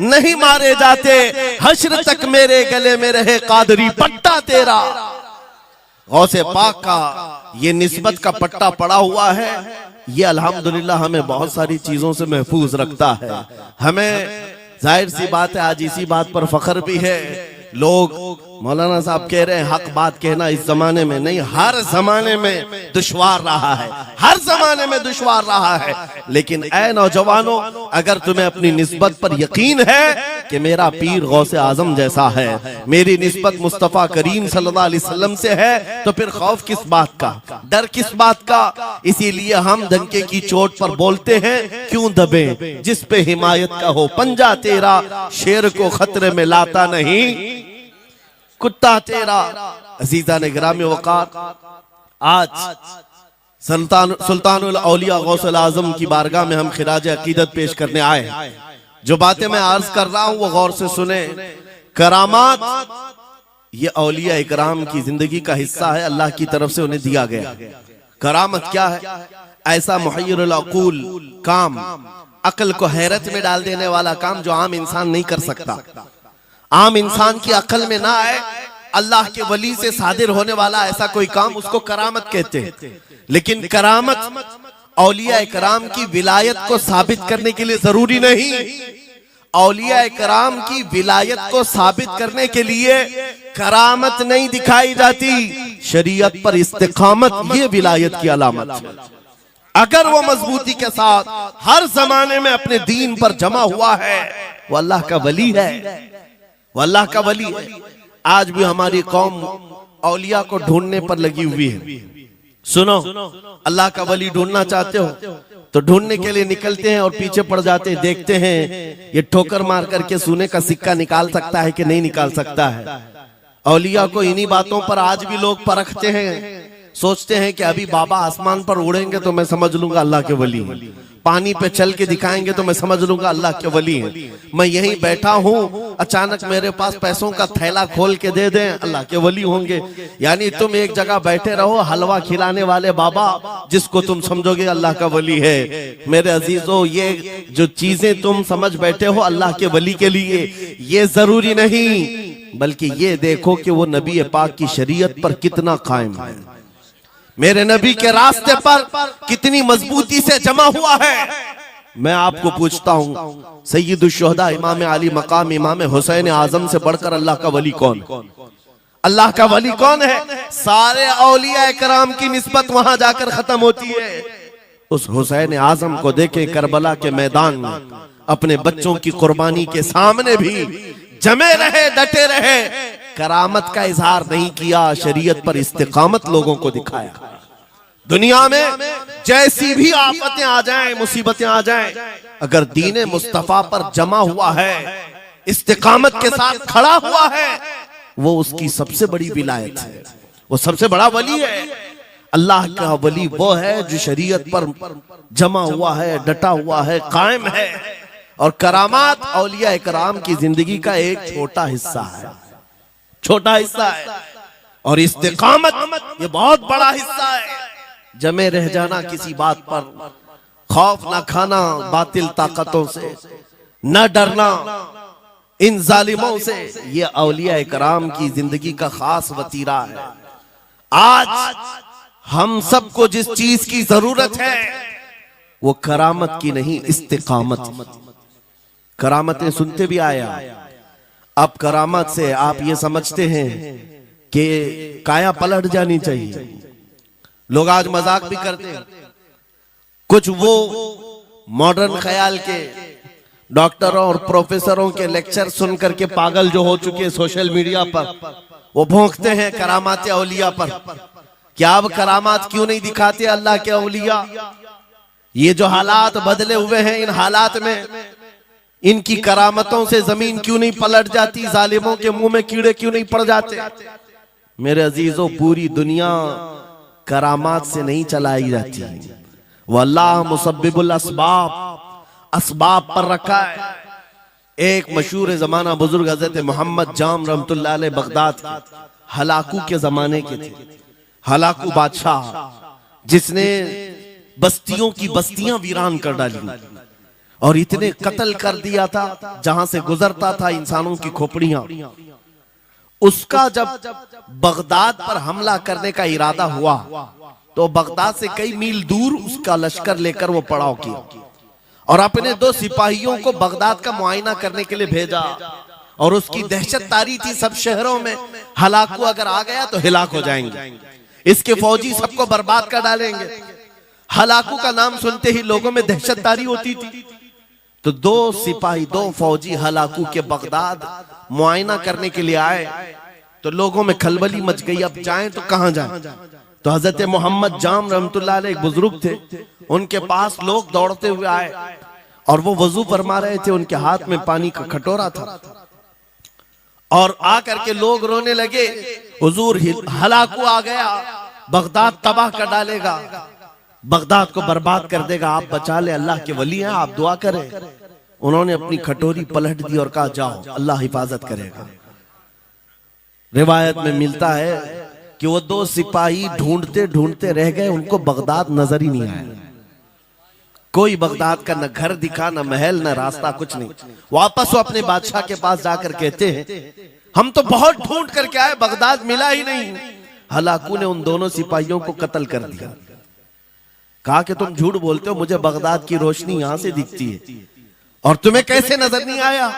नहीं मारे जाते, हश्र तक मेरे गले में रहे कादरी पट्टा तेरा। गौसे पाक का ये निस्बत का पट्टा पड़ा हुआ है, ये अल्हम्दुलिल्लाह हमें बहुत सारी चीजों से महफूज रखता है। हमें जाहिर सी बात है आज इसी बात पर फख्र भी है। लोग मौलाना साहब कह रहे हैं हक बात कहना इस जमाने में नहीं, हर जमाने में दुश्वार रहा है, हर जमाने में दुश्वार रहा है। लेकिन ऐ नौजवानों, अगर तुम्हें अपनी निस्बत पर यकीन है कि मेरा पीर गौसे आजम जैसा है, मेरी निस्बत मुस्तफा करीम सल्लल्लाहु अलैहि वसल्लम से है, तो फिर खौफ किस बात का, डर किस बात का। इसीलिए हम डंके की चोट पर बोलते हैं, क्यों दबे जिस पे हिमायत का हो पंजा तेरा, शेर को खतरे में लाता नहीं कुत्ता तेरा। अजीजा ने गिरामी वकार, आज सुल्तानुल औलिया गौसुल आजम की बारगाह में हम खिराज अकीदत पेश करने आए। जो बातें मैं अर्ज कर रहा हूं वो गौर से सुने। करामात ये औलिया इकराम की जिंदगी का हिस्सा है, अल्लाह की तरफ से उन्हें दिया गया। करामत क्या है? ऐसा मुहय्यरुल अक़ूल काम, अक्ल को हैरत में डाल देने वाला काम जो आम इंसान नहीं कर सकता, आम इंसान की अकल में ना आए। अल्लाह के वली से सादिर होने वाला ऐसा कोई काम, उसको करामत कहते हैं। लेकिन करामत औलिया इकराम की विलायत को साबित करने के लिए जरूरी नहीं। औलिया इकराम की विलायत को साबित करने के लिए करामत नहीं दिखाई जाती, शरीयत पर इस्तिकामत ये विलायत की अलामत है। अगर वो मजबूती के साथ हर जमाने में अपने दीन पर जमा हुआ है, वो अल्लाह का वली है, वो अल्लाह का वली है। आज भी हमारी कौम औलिया को ढूंढने पर लगी हुई है। सुनो, अल्लाह का वली ढूंढना चाहते हो तो ढूंढने के लिए निकलते हैं और पीछे पड़ जाते हैं, देखते हैं ये ठोकर मार करके सोने का सिक्का निकाल सकता है कि नहीं निकाल सकता है। औलिया को इन्हीं बातों पर आज भी लोग परखते हैं, सोचते हैं कि अभी बाबा आसमान पर उड़ेंगे तो मैं समझ लूंगा अल्लाह के वली हैं, पानी पे चल के दिखाएंगे तो मैं समझ लूंगा अल्लाह के वली हैं, मैं यहीं बैठा हूँ अचानक मेरे पास पैसों का थैला खोल के दे दें अल्लाह के वली होंगे। यानी तुम एक जगह बैठे रहो, हलवा खिलाने वाले बाबा जिसको तुम समझोगे अल्लाह का वली है। मेरे अजीजों, ये जो चीजें तुम समझ बैठे हो अल्लाह के वली के लिए, ये जरूरी नहीं, बल्कि ये देखो कि वो नबी पाक की शरीयत पर कितना कायम है, मेरे नबी के रास्ते पर कितनी मजबूती से जमा हुआ है। मैं आपको पूछता हूँ, सय्यदुश शुहदा इमाम अली मकाम इमाम हुसैन आजम से बढ़कर अल्लाह का वली कौन? अल्लाह का वली कौन है? सारे औलिया इकराम की निस्बत वहां जाकर खत्म होती है। उस हुसैन आजम को देखे करबला के मैदान में अपने बच्चों की कुर्बानी के सामने भी जमे रहे, डटे रहे, करामत का इजहार नहीं किया, शरीयत पर इस्तिकामत लोगों को दिखाया। दुनिया में जैसी भी आफतें आ जाएं, मुसीबतें आ जाएं, अगर दीने मुस्तफा पर जमा हुआ है, इस्तिकामत के साथ खड़ा हुआ है, वो उसकी सबसे बड़ी विलायत है, वो सबसे बड़ा वली है। अल्लाह का वली वो है जो शरीयत पर जमा हुआ है, डटा हुआ है, कायम है। और करामात औलिया इकराम की जिंदगी का एक छोटा हिस्सा है, छोटा हिस्सा है, और इस्तिकामत ये बहुत बड़ा हिस्सा है। जमे रह जाना किसी बात पर, खौफ न खाना बातिल ताकतों से, न डरना इन जालिमों से, ये औलिया इकराम की जिंदगी का खास वतीरा है। आज हम सबको जिस चीज की जरूरत है वो करामत की नहीं, इस्तिकामत। करामतें सुनते भी आया, अब करामत से आप ये समझते हैं कि काया पलट जानी चाहिए। लोग आज मजाक भी करते हैं, कुछ वो मॉडर्न ख्याल के डॉक्टरों और प्रोफेसरों के लेक्चर सुन करके पागल जो हो चुके सोशल मीडिया पर, वो भौंकते हैं करामात औलिया पर। क्या अब करामात क्यों नहीं दिखाते अल्लाह के औलिया? ये जो हालात बदले हुए हैं, इन हालात में इनकी करामतों से जमीन क्यों नहीं पलट जाती, जालिमों के मुंह में कीड़े क्यों नहीं पड़ जाते? मेरे अजीजों, पूरी दुनिया करामात से नहीं चलाई जाती, वो अल्लाह मुसब्बिबुल अस्बाब, असबाब पर रखा है। एक मशहूर जमाना बुजुर्ग हजरत मोहम्मद जाम रहमतुल्लाह अलैह बगदाद हलाकू के जमाने के थे। हलाकू बादशाह जिसने बस्तियों की बस्तियां वीरान कर डाली, और इतने कत्ल कर दिया था, जहां से गुजरता था इंसानों की खोपड़ियां। उसका जब बगदाद पर हमला करने का इरादा हुआ तो बगदाद से कई मील दूर उसका लश्कर लेकर वो पड़ाव किया और अपने 2 सिपाहियों को बगदाद का मुआयना करने के लिए भेजा। और उसकी दहशत तारी थी सब शहरों में, हलाकू अगर आ गया तो हिलाक हो जाएंगे, इसके फौजी सबको बर्बाद कर डालेंगे। हलाकू का नाम सुनते ही लोगों में दहशत तारी होती थी। तो 2 सिपाही 2 फौजी हलाकू के बगदाद मुआयना करने के लिए आए तो लोगों में खलबली मच गई, अब जाएं तो कहां जाएं। तो हजरत मोहम्मद जाम रहमतुल्लाह अलैह एक बुजुर्ग थे, उनके पास लोग दौड़ते हुए आए और वो वजू फरमा रहे थे, उनके हाथ में पानी का कटोरा था और आकर के लोग रोने लगे, हुजूर हलाकू आ गया, बगदाद तबाह कर डालेगा, बगदाद को बर्बाद कर देगा, आप बचा ले, अल्लाह के वली हैं, आप दुआ करें। उन्होंने अपनी कटोरी पलट दी और कहा जाओ, अल्लाह हिफाजत करेगा। रिवायत में मिलता है कि वो 2 सिपाही ढूंढते ढूंढते रह गए, उनको बगदाद नजर ही नहीं आया। कोई बगदाद का न घर दिखा, न महल, न रास्ता, कुछ नहीं। वापस वो अपने बादशाह के पास जाकर कहते हैं हम तो बहुत ढूंढ करके आए, बगदाद मिला ही नहीं। हलाकू ने उन दोनों सिपाहियों को कत्ल कर दिया। कहा कि तुम झूठ बोलते हो, मुझे बगदाद की रोशनी यहां से दिखती है और तुम्हें कैसे नजर नहीं आया?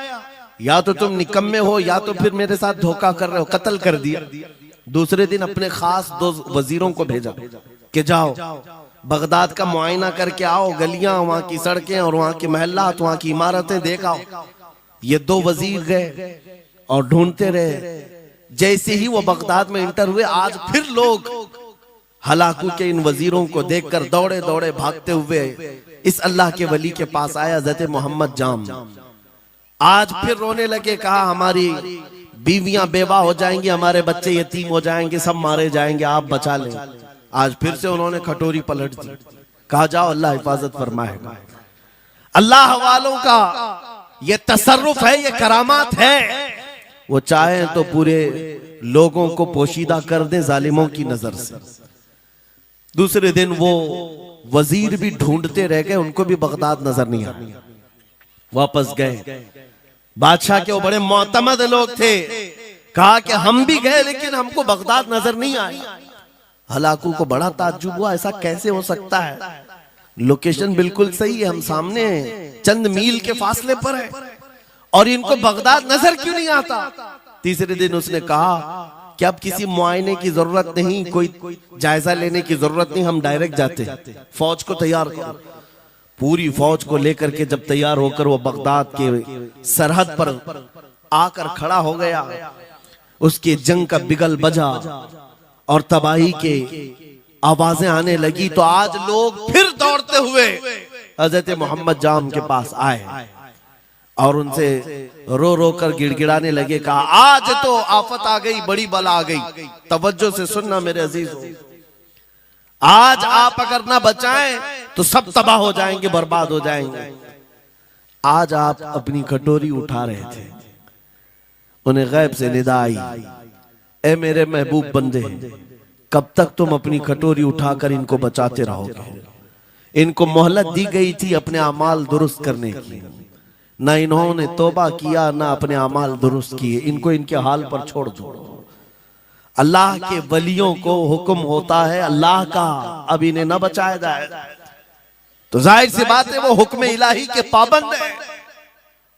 या तो तुम निकम्मे हो या तो फिर मेरे साथ धोखा कर रहे हो। कत्ल कर दिया। दूसरे दिन अपने खास 2 वजीरों को भेजा कि जाओ बगदाद का मुआयना करके आओ, गलियां, वहां की सड़कें और वहां के महल्लात, वहां की इमारतें देख आओ। ये 2 वजीर गए और ढूंढते रहे। जैसे ही वो बगदाद में इंटर हुए, आज फिर लोग हलाकू के इन वजीरों को देखकर दौड़े दौड़े भागते हुए इस अल्लाह के वली के पास आया, हज़रत मोहम्मद जाम। आज फिर रोने लगे, कहा हमारी बीवियां बेवा हो जाएंगी, हमारे बच्चे यतीम हो जाएंगे, सब मारे जाएंगे, आप बचा लें। आज फिर से उन्होंने कटोरी पलट दी, कहा जाओ अल्लाह हिफाजत फरमाएगा। अल्लाह वालों का ये तसर्रुफ है, ये करामात है। वो चाहे तो पूरे लोगों को पोशीदा कर दे जालिमों की नजर से। दूसरे दिन वो वजीर भी ढूंढते रह गए, उनको भी बगदाद नजर नहीं आया। वापस गए, बादशाह के वो बड़े मोतमद लोग थे, कहा कि हम भी गए लेकिन हमको बगदाद नजर नहीं आया। हलाकू को बड़ा ताज्जुब हुआ, ऐसा कैसे हो सकता है? लोकेशन बिल्कुल सही है, हम सामने चंद मील के फासले पर है और इनको बगदाद नजर क्यों नहीं आता? तीसरे दिन उसने कहा कि अब किसी मुआयने की जरूरत नहीं, कोई जायजा लेने की जरूरत नहीं, हम डायरेक्ट जाते, फौज को तैयार करो। पूरी फौज को लेकर के जब तैयार होकर वो बगदाद के सरहद पर आकर खड़ा हो गया, उसके जंग का बिगल बजा और तबाही के आवाजें आने लगी, तो आज लोग फिर दौड़ते हुए हजरत मोहम्मद जाम के पास आए और उनसे रो रो कर गिड़गिड़ाने लगे, कहा आज तो आफत आ गई, बड़ी बला आ गई। तवज्जो से सुनना मेरे अजीज, आज आप अगर ना बचाएं तो सब तबाह हो जाएंगे, बर्बाद हो जाएंगे। आज आप अपनी कटोरी उठा रहे थे, उन्हें गैब से निदा आई, ए मेरे महबूब बंदे, कब तक तुम अपनी कटोरी उठाकर इनको बचाते रहोगे? इनको मोहलत दी गई थी अपने अमाल दुरुस्त करने की, ना इन्होंने तौबा किया, ना अपने अमाल दुरुस्त किए, इनको इनके हाल पर छोड़ दो। अल्लाह के वलियों को हुक्म होता है अल्लाह का, अब इन्हें न बचाया जाए तो जाहिर सी बात है वो हुक्म इलाही के पाबंद है।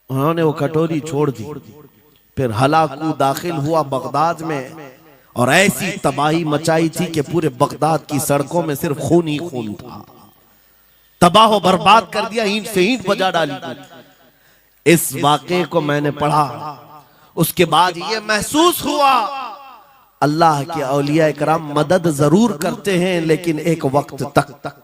उन्होंने वो कटोरी छोड़ दी। फिर हलाकू दाखिल हुआ बगदाद में और ऐसी तबाही मचाई थी कि पूरे बगदाद की सड़कों में सिर्फ खून ही खून था, तबाह बर्बाद कर दिया, ईंट से ईंट बजा डाली। इस वाक़े को मैंने पढ़ा, उसके बाद ये महसूस हुआ अल्लाह के औलिया इकराम मदद जरूर करते हैं लेकिन एक वक्त तक।